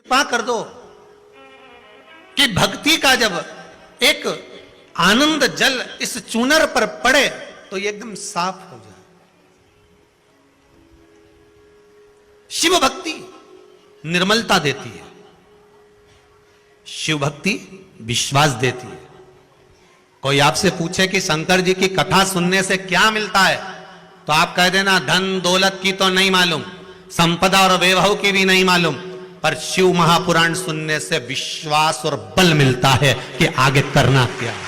कृपा कर दो कि भक्ति का जब एक आनंद जल इस चूनर पर पड़े तो ये एकदम साफ हो जाए। शिव भक्ति निर्मलता देती है, शिव भक्ति विश्वास देती है। कोई आपसे पूछे कि शंकर जी की कथा सुनने से क्या मिलता है, तो आप कह देना धन दौलत की तो नहीं मालूम, संपदा और वैभव की भी नहीं मालूम, पर शिव महापुराण सुनने से विश्वास और बल मिलता है कि आगे करना क्या है।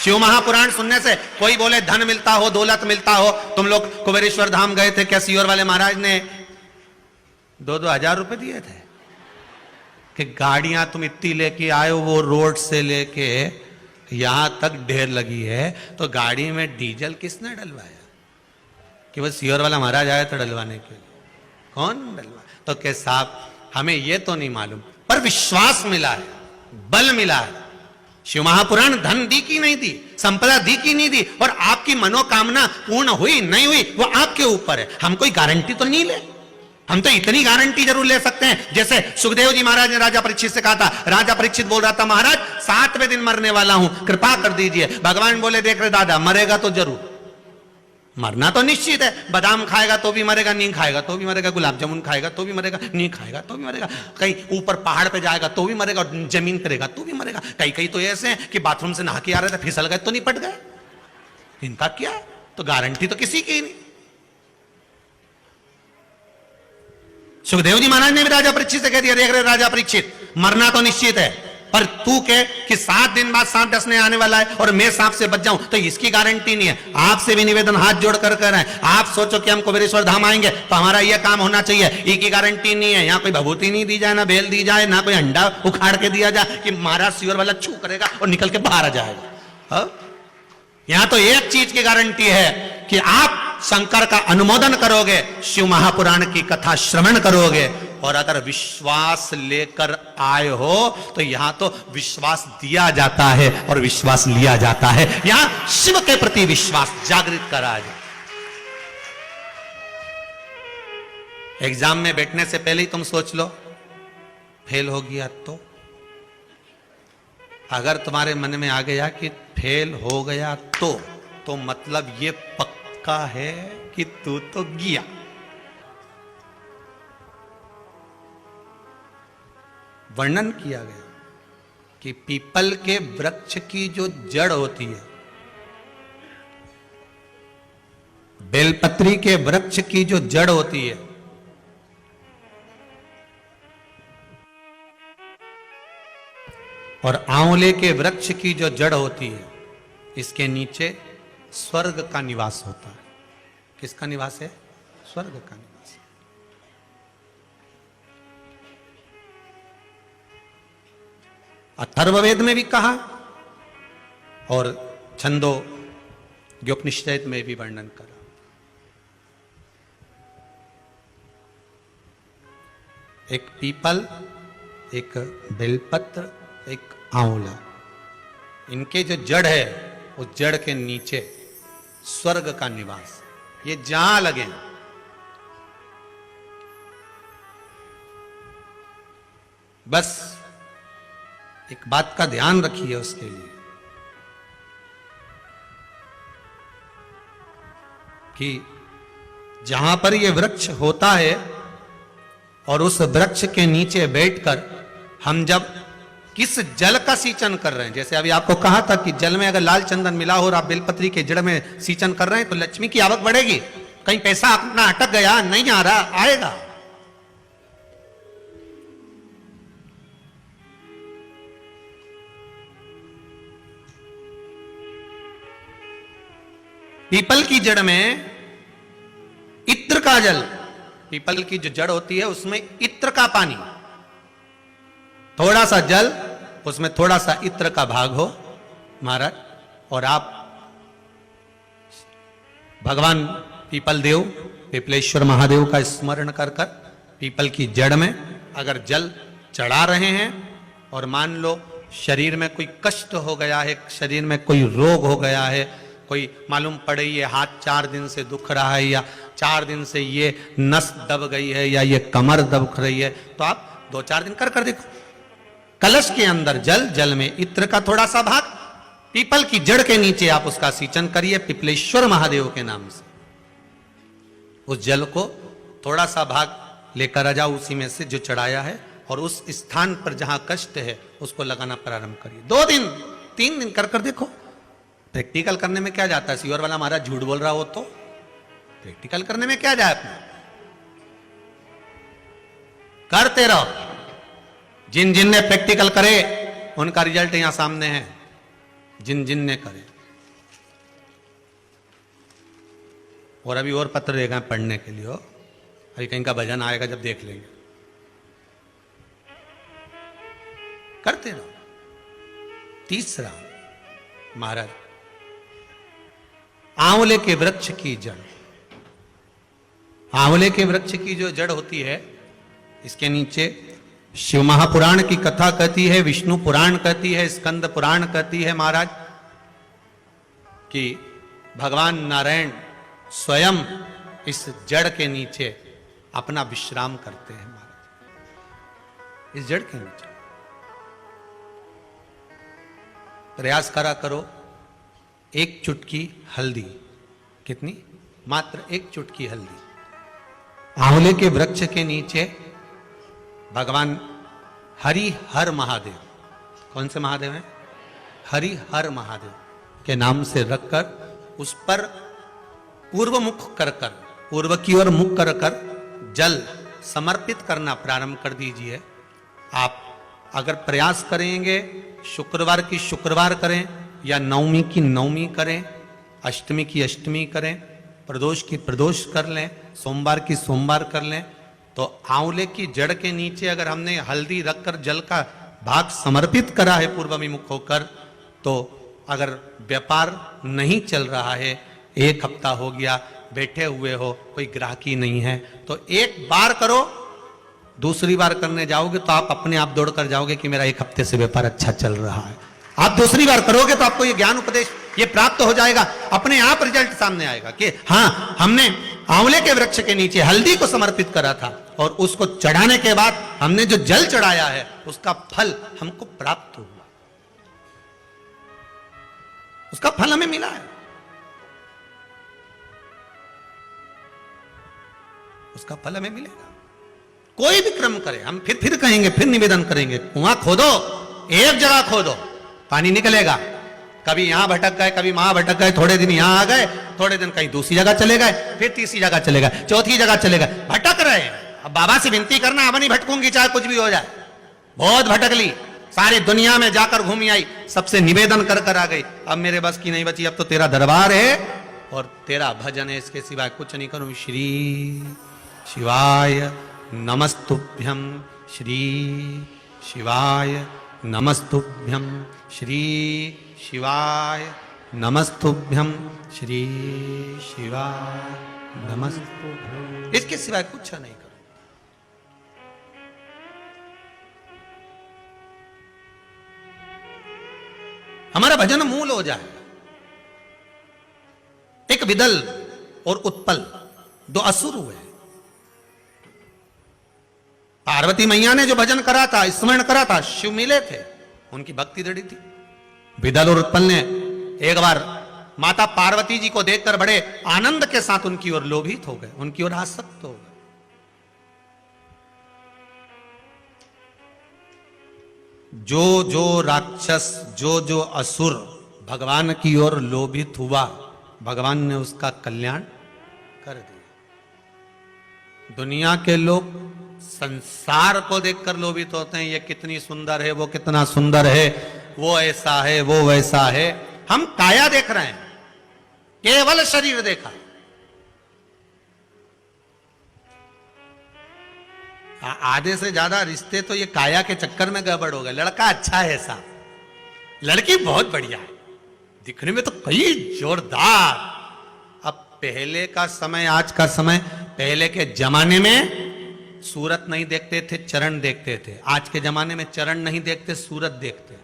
शिव महापुराण सुनने से कोई बोले धन मिलता हो, दौलत मिलता हो। तुम लोग कुबेरेश्वर धाम गए थे, क्या सीहोर वाले महाराज ने 2-2 हजार रुपए दिए थे कि गाड़ियां तुम इतनी लेके आए हो, वो रोड से लेके यहां तक ढेर लगी है, तो गाड़ी में डीजल किसने डलवाया कि वो सीहोर वाला महाराज आया था डलवाने के लिए? कौन डलवा? तो के साहब हमें ये तो नहीं मालूम, पर विश्वास मिला है, बल मिला है। शिव महापुराण धन दी की नहीं दी, संपदा दी की नहीं दी, और आपकी मनोकामना पूर्ण हुई नहीं हुई वो आपके ऊपर है। हम कोई गारंटी तो नहीं ले, हम तो इतनी गारंटी जरूर ले सकते हैं जैसे सुखदेव जी महाराज ने राजा परीक्षित से कहा था। राजा परीक्षित बोल रहा था महाराज 7वें दिन मरने वाला हूं, कृपा कर दीजिए। भगवान बोले देख रहे दादा, मरेगा तो जरूर, मरना तो निश्चित है। बादाम खाएगा तो भी मरेगा, नहीं खाएगा तो भी मरेगा, गुलाब जामुन खाएगा तो भी मरेगा, नहीं खाएगा तो भी मरेगा, कहीं ऊपर पहाड़ पे जाएगा तो भी मरेगा, और जमीन पे रहेगा तो भी मरेगा। कई कई तो ऐसे हैं कि बाथरूम से नहा के आ रहे थे, फिसल गए तो निपट गए। इनका क्या है? तो गारंटी तो किसी की नहीं। सुखदेव जी महाराज ने भी राजा परीक्षित से कह दिया, देख रहे राजा परीक्षित, मरना तो निश्चित है, पर तू कह कि 7 दिन बाद सांप डसने आने वाला है और मैं सांप से बच जाऊं, तो इसकी गारंटी नहीं है। आपसे भी निवेदन हाथ जोड़ कर रहे हैं, आप सोचो कि हम कुबेरेश्वर धाम आएंगे तो हमारा यह काम होना चाहिए, इसकी गारंटी नहीं है। यहाँ कोई भभूति नहीं दी जाए, ना बेल दी जाए, ना कोई अंडा उखाड़ के दिया जाए कि महाराज सीहोर वाला छू करेगा और निकल के बाहर आ जाएगा। यहां तो एक चीज की गारंटी है कि आप शंकर का अनुमोदन करोगे, शिव महापुराण की कथा श्रवण करोगे, और अगर विश्वास लेकर आए हो तो यहां तो विश्वास दिया जाता है और विश्वास लिया जाता है। यहां शिव के प्रति विश्वास जागृत करा जाए। एग्जाम में बैठने से पहले ही तुम सोच लो फेल हो गया तो, अगर तुम्हारे मन में आ गया कि फेल हो गया तो मतलब ये पक्का है कि तू तो गया। वर्णन किया गया कि पीपल के वृक्ष की जो जड़ होती है, बेलपत्री के वृक्ष की जो जड़ होती है, और आंवले के वृक्ष की जो जड़ होती है, इसके नीचे स्वर्ग का निवास होता है। किसका निवास है? स्वर्ग का निवास। अथर्ववेद में भी कहा और छंदो ज्ञोपनिषद में भी वर्णन करा। एक पीपल, एक बेलपत्र, एक आंवला, इनके जो जड़ है उस जड़ के नीचे स्वर्ग का निवास। ये जहां लगे, बस एक बात का ध्यान रखिए उसके लिए कि जहां पर यह वृक्ष होता है और उस वृक्ष के नीचे बैठकर हम जब किस जल का सींचन कर रहे हैं, जैसे अभी आपको कहा था कि जल में अगर लाल चंदन मिला हो और आप बेलपत्री के जड़ में सींचन कर रहे हैं तो लक्ष्मी की आवक बढ़ेगी। कहीं पैसा अपना अटक गया, नहीं आ रहा, आएगा। पीपल की जड़ में इत्र का जल, पीपल की जो जड़ होती है उसमें इत्र का पानी, थोड़ा सा जल उसमें थोड़ा सा इत्र का भाग हो महाराज, और आप भगवान पीपल देव, पीपलेश्वर महादेव का स्मरण कर कर पीपल की जड़ में अगर जल चढ़ा रहे हैं, और मान लो शरीर में कोई कष्ट हो गया है, शरीर में कोई रोग हो गया है, कोई मालूम पड़े ये हाथ 4 दिन से दुख रहा है, या 4 दिन से ये नस दब गई है, या ये कमर दब रही है, तो आप 2-4 दिन कर देखो। कलश के अंदर जल, जल में इत्र का थोड़ा सा भाग, पीपल की जड़ के नीचे आप उसका सिंचन करिए पिपलेश्वर महादेव के नाम से। उस जल को थोड़ा सा भाग लेकर आ जाओ उसी में से जो चढ़ाया है, और उस स्थान पर जहां कष्ट है उसको लगाना प्रारंभ करिए। 2 दिन 3 दिन कर देखो। प्रैक्टिकल करने में क्या जाता है? सीवर वाला महाराज झूठ बोल रहा हो तो प्रैक्टिकल करने में क्या जाए, अपना करते रहो। जिन जिन ने प्रैक्टिकल करे उनका रिजल्ट यहां सामने है, जिन जिन ने करे। और अभी और पत्र देगा पढ़ने के लिए हो, अभी कहीं का भजन आएगा जब देख लेंगे। करते रहो। तीसरा महाराज, आंवले के वृक्ष की जड़। आंवले के वृक्ष की जो जड़ होती है, इसके नीचे शिव महापुराण की कथा कहती है, विष्णु पुराण कहती है, स्कंद पुराण कहती है महाराज कि भगवान नारायण स्वयं इस जड़ के नीचे अपना विश्राम करते हैं महाराज, इस जड़ के नीचे। प्रयास करा करो, एक चुटकी हल्दी, कितनी? मात्र एक चुटकी हल्दी, आंवले के वृक्ष के नीचे भगवान हरि हर महादेव, कौन से महादेव हैं? हरि हर महादेव के नाम से रखकर उस पर पूर्व मुख कर कर, पूर्व की ओर मुख कर कर जल समर्पित करना प्रारंभ कर दीजिए। आप अगर प्रयास करेंगे, शुक्रवार की शुक्रवार करें, या नवमी की नवमी करें, अष्टमी की अष्टमी करें, प्रदोष की प्रदोष कर लें, सोमवार की सोमवार कर लें, तो आंवले की जड़ के नीचे अगर हमने हल्दी रखकर जल का भाग समर्पित करा है पूर्वाभिमुख होकर, तो अगर व्यापार नहीं चल रहा है, 1 हफ्ता हो गया, बैठे हुए हो, कोई ग्राहकी नहीं है, तो एक बार करो, दूसरी बार करने जाओगे तो आप अपने आप दौड़ कर जाओगे कि मेरा 1 हफ्ते से व्यापार अच्छा चल रहा है। आप दूसरी बार करोगे तो आपको ये ज्ञान उपदेश ये प्राप्त हो जाएगा, अपने आप रिजल्ट सामने आएगा कि हाँ, हमने आंवले के वृक्ष के नीचे हल्दी को समर्पित करा था, और उसको चढ़ाने के बाद हमने जो जल चढ़ाया है उसका फल हमको प्राप्त हुआ, उसका फल हमें मिला है, उसका फल हमें मिलेगा। कोई भी क्रम करे, हम फिर कहेंगे, फिर निवेदन करेंगे, कुआं खोदो, एक जगह खोदो, पानी निकलेगा। कभी यहां भटक गए, कभी वहां भटक गए, थोड़े दिन यहां आ गए, थोड़े दिन कहीं दूसरी जगह चले गए, फिर तीसरी जगह चले गए, चौथी जगह चले गए, भटक रहे हैं। अब बाबा से विनती करना, अब नहीं भटकूंगी चाहे कुछ भी हो जाए, बहुत भटक ली, सारी दुनिया में जाकर घूमी आई, सबसे निवेदन कर कर आ गई, अब मेरे बस की नहीं बची, अब तो तेरा दरबार है और तेरा भजन है, इसके सिवाय कुछ नहीं करूं। श्री शिवाय नमस्तुभ्यं, श्री शिवाय नमस्तुभ्यं, श्री शिवाय नमस्तुभ्यं, श्री शिवाय नमस्तुभ्यं, इसके सिवाय कुछ नहीं करो। हमारा भजन मूल हो जाए। एक विदल और उत्पल, 2 असुर हुए। पार्वती मैया ने जो भजन करा था, स्मरण करा था, शिव मिले थे, उनकी भक्ति दृढ़ थी। विदल और उत्पल ने एक बार माता पार्वती जी को देखकर बड़े आनंद के साथ उनकी ओर लोभित हो गए, उनकी ओर आसक्त हो गए। जो जो राक्षस, जो जो असुर भगवान की ओर लोभित हुआ, भगवान ने उसका कल्याण कर दिया। दुनिया के लोग संसार को देखकर लोभित होते हैं, ये कितनी सुंदर है, वो कितना सुंदर है, वो ऐसा है, वो वैसा है। हम काया देख रहे हैं, केवल शरीर देखा। आधे से ज्यादा रिश्ते तो ये काया के चक्कर में गड़बड़ हो गए। लड़का अच्छा है ऐसा, लड़की बहुत बढ़िया है, दिखने में तो कई जोरदार। अब पहले का समय, आज का समय, पहले के जमाने में सूरत नहीं देखते थे, चरण देखते थे। आज के जमाने में चरण नहीं देखते, सूरत देखते।